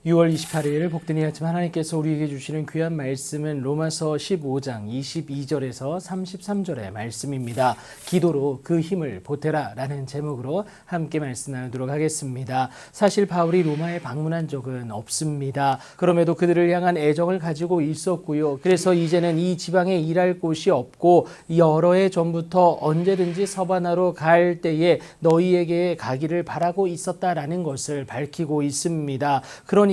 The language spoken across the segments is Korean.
6월 28일 복되니 아침 하나님께서 우리에게 주시는 귀한 말씀은 로마서 15장 22절에서 33절의 말씀입니다. 기도로 그 힘을 보태라 라는 제목으로 함께 말씀 나누도록 하겠습니다. 사실 바울이 로마에 방문한 적은 없습니다. 그럼에도 그들을 향한 애정을 가지고 있었고요. 그래서 이제는 이 지방에 일할 곳이 없고 여러 해 전부터 언제든지 서바나로 갈 때에 너희에게 가기를 바라고 있었다라는 것을 밝히고 있습니다.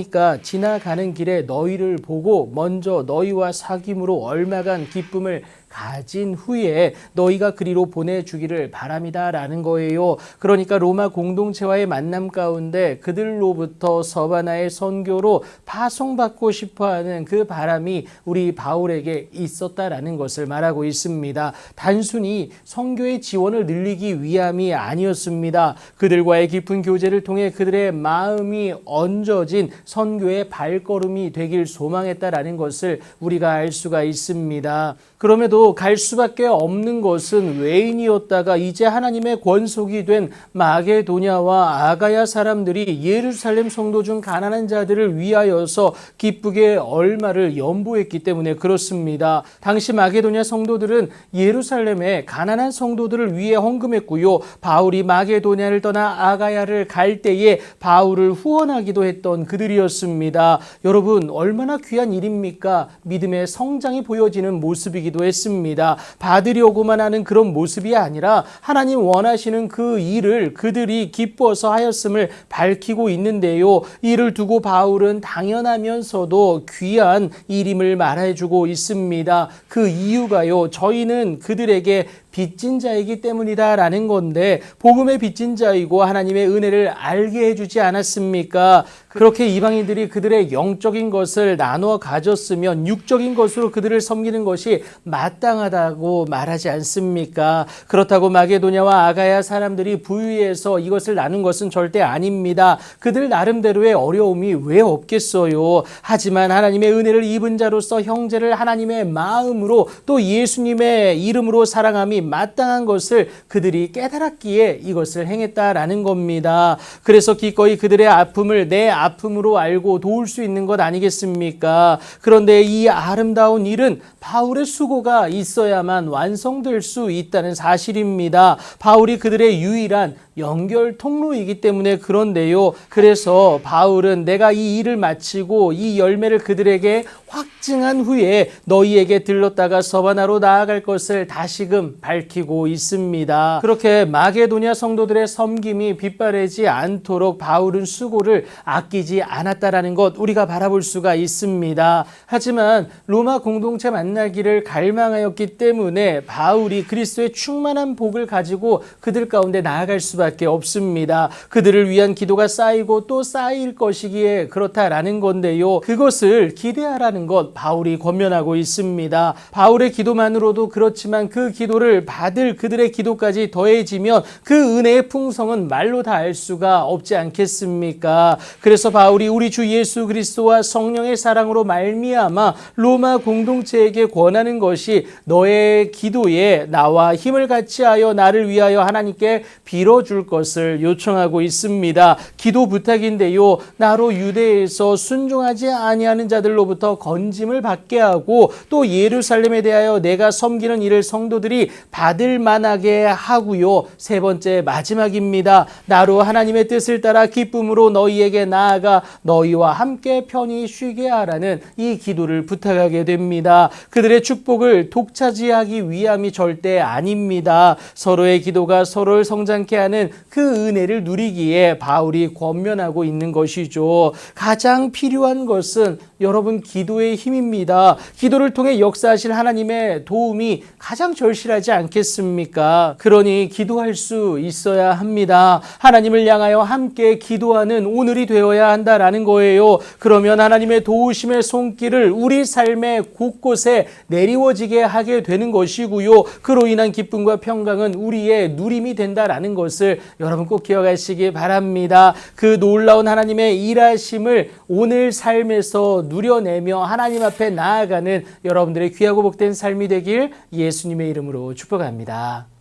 그러니까 지나가는 길에 너희를 보고 먼저 너희와 사귐으로 얼마간 기쁨을 가진 후에 너희가 그리로 보내주기를 바랍니다 라는 거예요. 그러니까 로마 공동체와의 만남 가운데 그들로부터 서바나의 선교로 파송받고 싶어하는 그 바람이 우리 바울에게 있었다라는 것을 말하고 있습니다. 단순히 선교의 지원을 늘리기 위함이 아니었습니다. 그들과의 깊은 교제를 통해 그들의 마음이 얹어진 선교의 발걸음이 되길 소망했다라는 것을 우리가 알 수가 있습니다. 그럼에도 갈 수밖에 없는 것은 외인이었다가 이제 하나님의 권속이 된 마게도냐와 아가야 사람들이 예루살렘 성도 중 가난한 자들을 위하여서 기쁘게 얼마를 연보했기 때문에 그렇습니다. 당시 마게도냐 성도들은 예루살렘의 가난한 성도들을 위해 헌금했고요. 바울이 마게도냐를 떠나 아가야를 갈 때에 바울을 후원하기도 했던 그들이었습니다. 여러분, 얼마나 귀한 일입니까? 믿음의 성장이 보여지는 모습이기도 했습니다. 받으려고만 하는 그런 모습이 아니라 하나님 원하시는 그 일을 그들이 기뻐서 하였음을 밝히고 있는데요. 이를 두고 바울은 당연하면서도 귀한 일임을 말해주고 있습니다. 그 이유가요, 저희는 그들에게 빚진 자이기 때문이다 라는 건데, 복음의 빚진 자이고 하나님의 은혜를 알게 해주지 않았습니까? 그렇게 이방인들이 그들의 영적인 것을 나누어 가졌으면 육적인 것으로 그들을 섬기는 것이 마땅하다고 말하지 않습니까? 그렇다고 마게도냐와 아가야 사람들이 부유해서 이것을 나눈 것은 절대 아닙니다. 그들 나름대로의 어려움이 왜 없겠어요? 하지만 하나님의 은혜를 입은 자로서 형제를 하나님의 마음으로 또 예수님의 이름으로 사랑함이 마땅한 것을 그들이 깨달았기에 이것을 행했다라는 겁니다. 그래서 기꺼이 그들의 아픔을 내 아픔으로 알고 도울 수 있는 것 아니겠습니까? 그런데 이 아름다운 일은 바울의 수고가 있어야만 완성될 수 있다는 사실입니다. 바울이 그들의 유일한 연결 통로이기 때문에 그런데요. 그래서 바울은 내가 이 일을 마치고 이 열매를 그들에게 확증한 후에 너희에게 들렀다가 서바나로 나아갈 것을 다시금 밝히고 있습니다. 그렇게 마게도냐 성도들의 섬김이 빗바래지 않도록 바울은 수고를 아끼지 않았다라는 것 우리가 바라볼 수가 있습니다. 하지만 로마 공동체 만나기를 갈망하였기 때문에 바울이 그리스도의 충만한 복을 가지고 그들 가운데 나아갈 수밖에 없습니다. 그들을 위한 기도가 쌓이고 또 쌓일 것이기에 그렇다라는 건데요. 그것을 기대하라는 것 바울이 권면하고 있습니다. 바울의 기도만으로도 그렇지만 그 기도를 받을 그들의 기도까지 더해지면 그 은혜의 풍성은 말로 다 알 수가 없지 않겠습니까? 그래서 바울이 우리 주 예수 그리스도와 성령의 사랑으로 말미암아 로마 공동체에게 권하는 것이 너의 기도에 나와 힘을 같이하여 나를 위하여 하나님께 빌어줄 것을 요청하고 있습니다. 기도 부탁인데요. 나로 유대에서 순종하지 아니하는 자들로부터 건짐을 받게 하고 또 예루살렘에 대하여 내가 섬기는 일을 성도들이 받을 만하게 하고요. 세 번째 마지막입니다. 나로 하나님의 뜻을 따라 기쁨으로 너희에게 나아가 너희와 함께 편히 쉬게 하라는 이 기도를 부탁하게 됩니다. 그들의 축복을 독차지하기 위함이 절대 아닙니다. 서로의 기도가 서로를 성장케 하는 그 은혜를 누리기에 바울이 권면하고 있는 것이죠. 가장 필요한 것은 여러분 기도의 힘입니다. 기도를 통해 역사하실 하나님의 도움이 가장 절실하지 않겠습니까? 그러니 기도할 수 있어야 합니다. 하나님을 향하여 함께 기도하는 오늘이 되어야 한다라는 거예요. 그러면 하나님의 도우심의 손길을 우리 삶의 곳곳에 내리워지게 하게 되는 것이고요. 그로 인한 기쁨과 평강은 우리의 누림이 된다라는 것을 여러분 꼭 기억하시기 바랍니다. 그 놀라운 하나님의 일하심을 오늘 삶에서 누려내며 하나님 앞에 나아가는 여러분들의 귀하고 복된 삶이 되길 예수님의 이름으로 축복합니다.